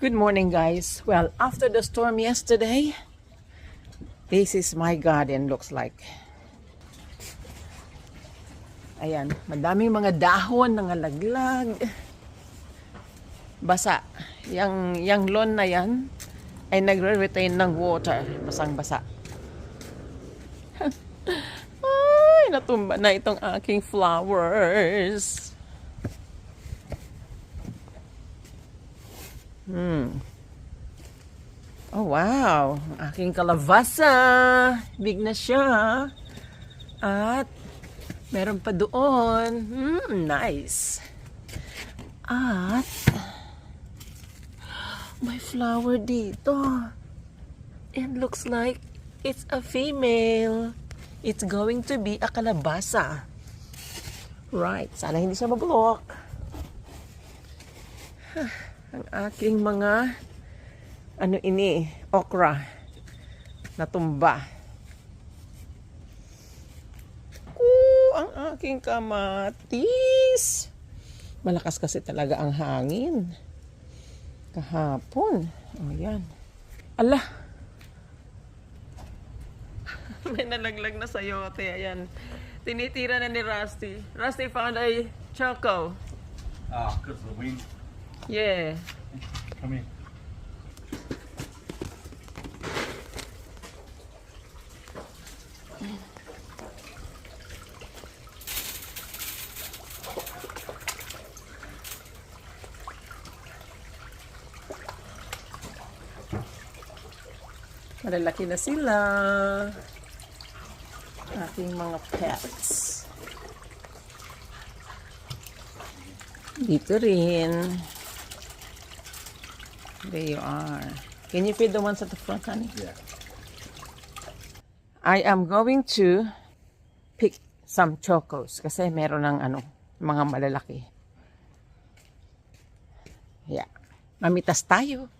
Good morning, guys. Well, after the storm yesterday, this is my garden looks like. Ayan, madaming mga dahon, nangalaglag. Basa. Yang lawn na yan ay nagre-retain ng water. Basang-basa. Ay, natumba na itong aking flowers. Oh, wow. Ang aking kalabasa. Big na siya. At meron pa doon. Nice. At may flower dito. It looks like it's a female. It's going to be a kalabasa. Right. Sana hindi siya mabulok. Ang aking mga okra natumba. Ang aking kamatis. Malakas kasi talaga ang hangin. Kahapon. O yan. Ala. May nalaglag na sayote. Ayan. Tinitira na ni Rusty. Rusty found a choco. Because of the wind. Yeah. Come here. Malalaki na sila. Ating mga pets. Dito rin. There you are. Can you feed the ones at the front, honey? Yeah. I am going to pick some chocos kasi meron ng mga malalaki. Yeah. Mamitas tayo.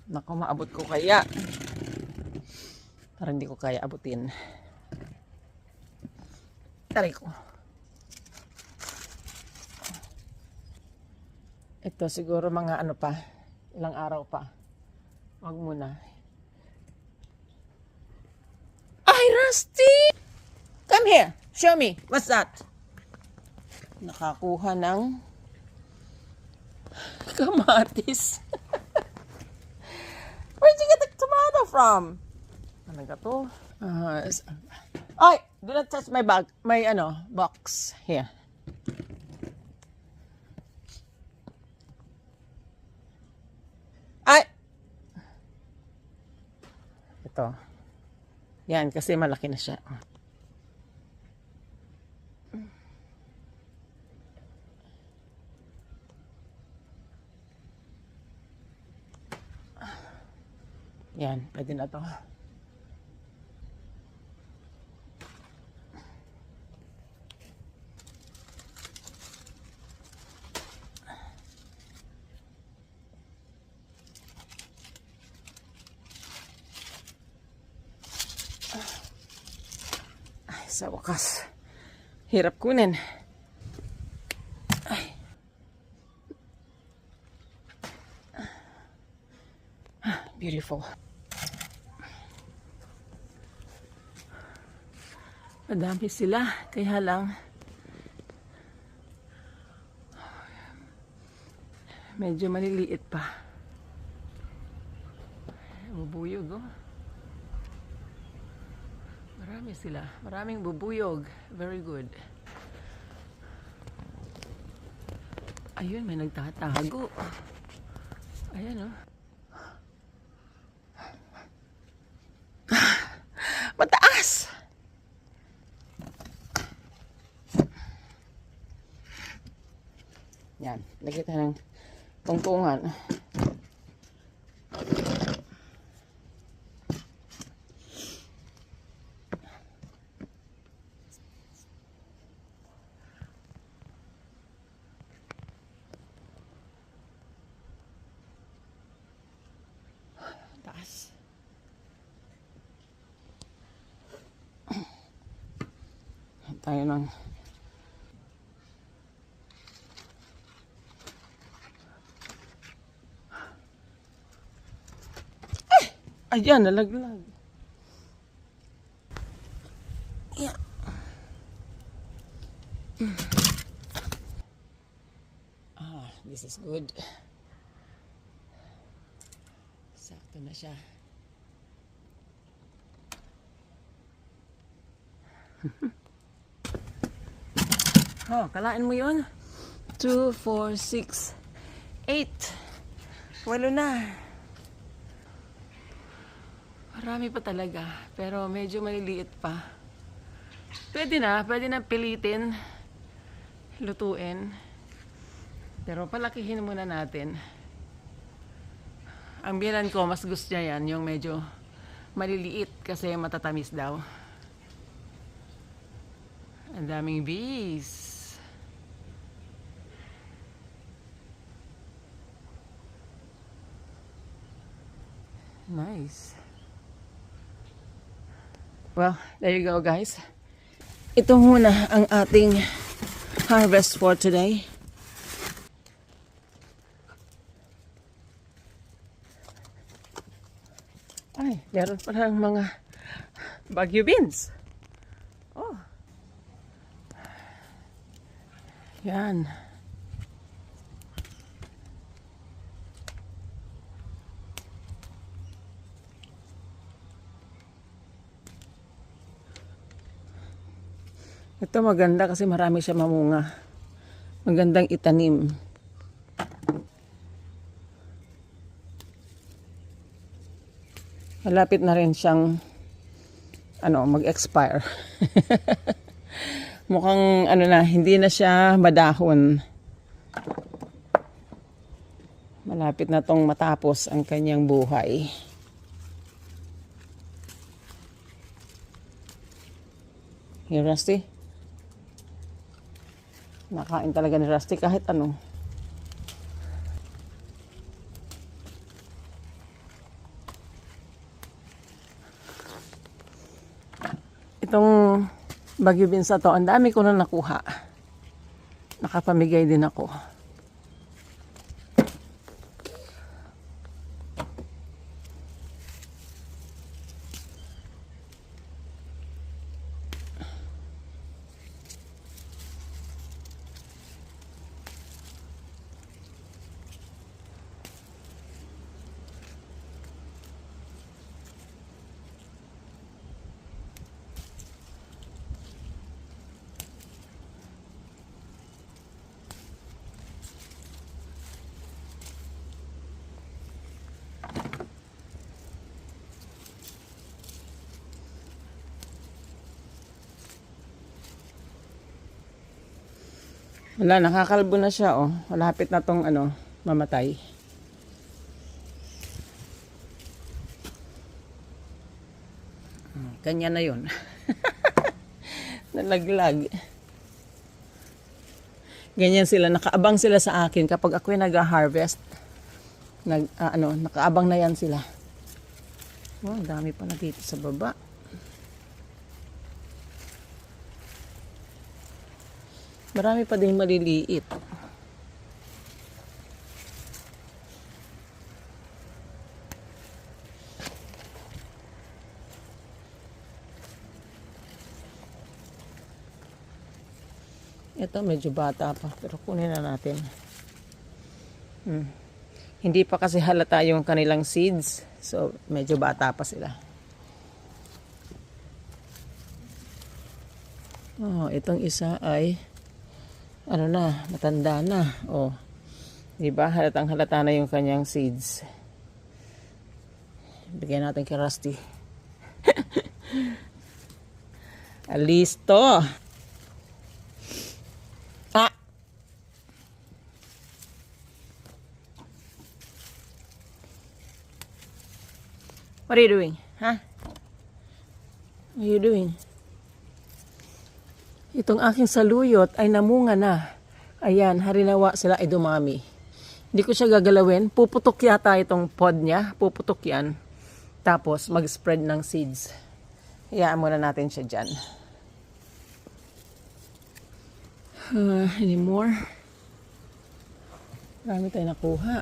Naku, maabot ko kaya. Parang hindi ko kaya abutin. Taray ko. Ito siguro mga ilang araw pa. Wag muna. Ay, Rusty! Come here. Show me. What's that? Nakakuha ng kamatis. Where'd you get the tomato from? Ano ka to? Ay! Do not touch my bag. My box. Here. Ay! Ito. Yan, kasi malaki na siya. Yan, pwede na to. Ay, sa wakas. Hirap kunin. Ay. Beautiful. Madami sila, kaya lang medyo maliliit pa. Bubuyog, oh. Marami sila. Maraming bubuyog. Very good. Ayun, may nagtatago. Ayan, oh. Mataas! Yan. Lagyan tayo ng tungtungan. Taas. Tayo ng Ayan, nalaglag. Yeah. This is good. Sakto na siya. Kalain mo yun? 2, 4, 6, 8. Walo na. Marami pa talaga. Pero medyo maliliit pa. Pwede na pilitin. Lutuin. Pero palakihin muna natin. Ang biyanan ko, mas gusto niya yan, yung medyo maliliit kasi matatamis daw. Ang daming bees. Nice. Well, there you go guys. Ito muna ang ating harvest for today. Ay, meron pa lang mga Baguio beans. Oh. Yan. Ito maganda kasi marami siya mamunga. Magandang itanim. Malapit na rin siyang mag-expire. Mukhang hindi na siya madahon. Malapit na tong matapos ang kanyang buhay. Here, Rusty. Nakain talaga ni Rusty kahit ano. Itong Baguio beans na to, ang dami ko na nakuha. Nakapamigay din ako. Wala, nakakalbo na siya, oh. Malapit na tong, mamatay. Kanya na yun. Nalaglag. Ganyan sila, nakaabang sila sa akin kapag ako'y nag-harvest. Nakaabang na yan sila. Wow, dami pa na dito sa baba. Marami pa din maliliit. Ito medyo bata pa, pero kunin na natin. Hindi pa kasi halata yung kanilang seeds, so medyo bata pa sila. Oh, itong isa ay matanda na. Oh. 'Di ba? Halatang halata na yung kanyang seeds. Bigyan natin kay Rusty. Listo. What are you doing? Huh? What are you doing? Itong aking saluyot ay namunga na. Ayan, harinawa sila ay dumami. Hindi ko siya gagalawin. Puputok yata itong pod niya. Puputok yan. Tapos mag-spread ng seeds. Hayaan muna natin siya dyan. Any more? Marami tayo nakuha.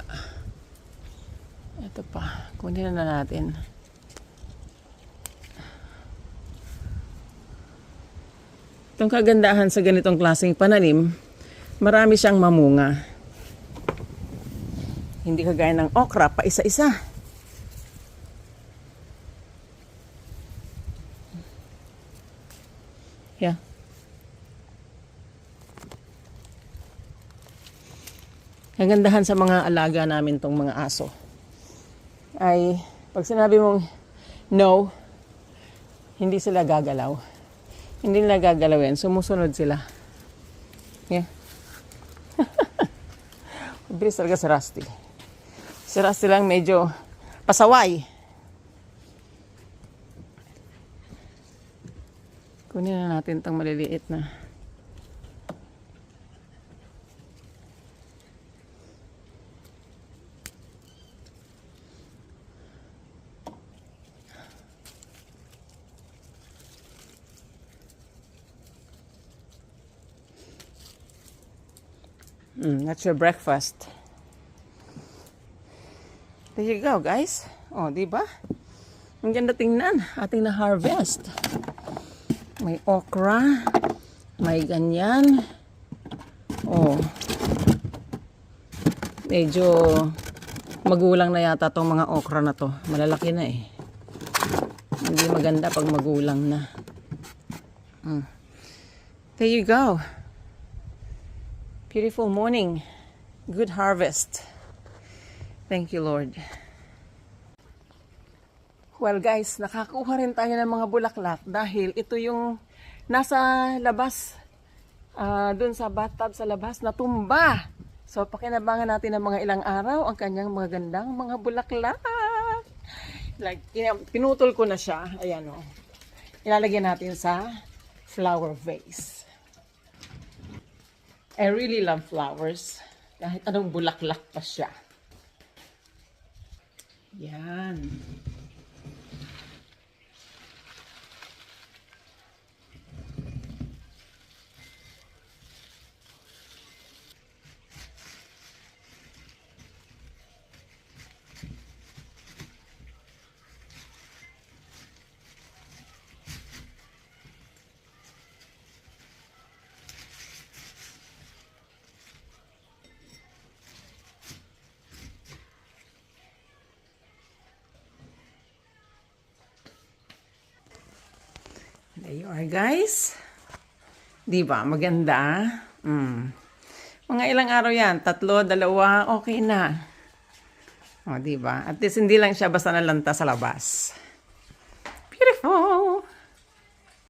Ito pa. Kunin na natin. Itong kagandahan sa ganitong klaseng pananim, marami siyang mamunga. Hindi kagaya ng okra, pa isa-isa. Yeah. Kagandahan sa mga alaga namin tong mga aso ay pag sinabi mong no, hindi sila gagalaw. Hindi nila gagalawin. Sumusunod sila. Yeah. Bilis talaga si Rusty. Si Rusty lang medyo pasaway. Kunin na natin itong maliliit na. That's your breakfast. There you go, guys. Oh, di ba? Ang ganda tingnan. Ating na-harvest. May okra. May ganyan. Oh. Medyo magulang na yata tong mga okra na to. Malalaki na eh. Hindi maganda pag magulang na. There you go. Beautiful morning. Good harvest. Thank you, Lord. Well, guys, nakakuha rin tayo ng mga bulaklak dahil ito yung nasa labas, dun sa bathtub sa labas, natumba. So, pakinabangan natin ng mga ilang araw ang kanyang mga gandang mga bulaklak. Like, pinutol ko na siya. Ayan o. Ilalagyan natin sa flower vase. I really love flowers. Kahit anong bulaklak pa siya. Yan. There you are, guys. Diba? Maganda. Mga ilang araw yan. 3, 2, okay na. O, diba? At least hindi lang siya basta nalanta sa labas. Beautiful!